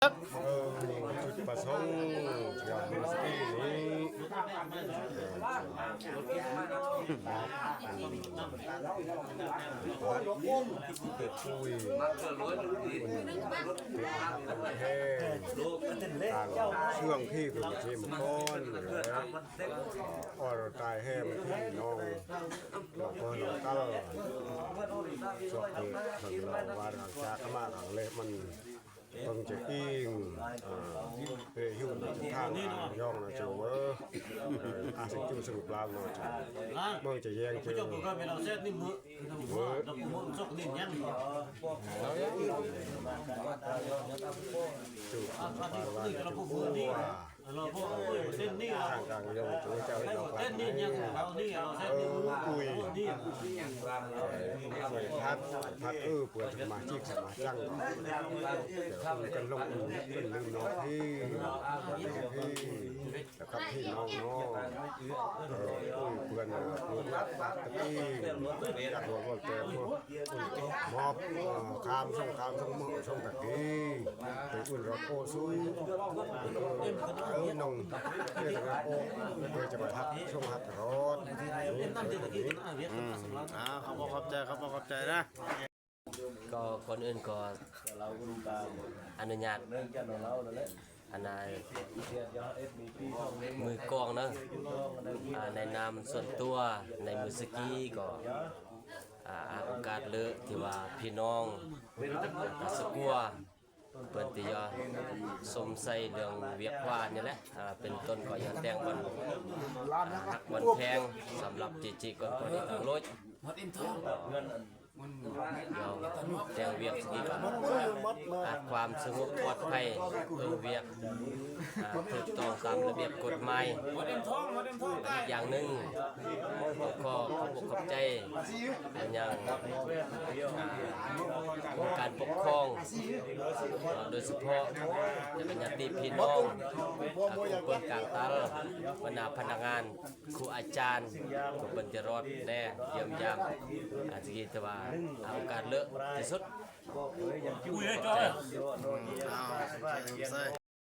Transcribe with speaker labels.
Speaker 1: จุดประสงค์อย่างมิสกี้นี้เด็กคุยแห้ต่างช่วงที่คือทีมก้อนอ้อตายแห้มันที่น้องเราก็เราตั้งสอบคือเราว่าหลังจากมาหลังเล็กมันต้องจะอิงเพื่อหิ้วหนังทางย่องนะเจ้าอาศัยจุ่มสรุปลาวหน่อยเมื่อจะแย่งเจ้าจุ่มมาว่าจะพูดว่าเส้นนี่ทางย่องจะเจ้าให้เราเส้นนี่ยังเรานี่เราเส้นนี่คุยพัดเปิดสมาชิกสมาจังกันลงเป็นลืมน้องพี่แต่กับพี่น้องเนาะเพื่อนตะกี้อยากบอกว่าแกมอบคามส่งมือส่งตะกี้เป็นอุ่นรถโอ้ซุยน้องเรื่องงานโอ้เพื่อจะไปทักส่งหัดรถ
Speaker 2: ขอบใจนะ
Speaker 3: ก็คนอื่นก็อนุญาตอันนั้นมือกองนะในนามส่วนตัวในมือสกี้ก็โอกาสเลือกที่ว่าพี่น้องสกัวเปิ่นติยาสมใส่เรื่องเวียกวานนี่แหละเป็นต้นก็ยังแต่งวันหักวันแพงสำหรับจิก่อนคนนี้ต้องลดแจ้งเวียกสกี้ความสงบปลอดภัยเวียกถูกต้องตามระเบียบกฎหมายอีกอย่างหนึ่งก็ขอบใจอย่างการปกครองโดยเฉพาะจะเป็นญาติพี่น้องคนกลางตาบรรดาพนักงานครูอาจารย์ก็เป็นจะรอดแน่เยี่ยมยามอาจจะคิดว่าโอกาสเลอะที่สุด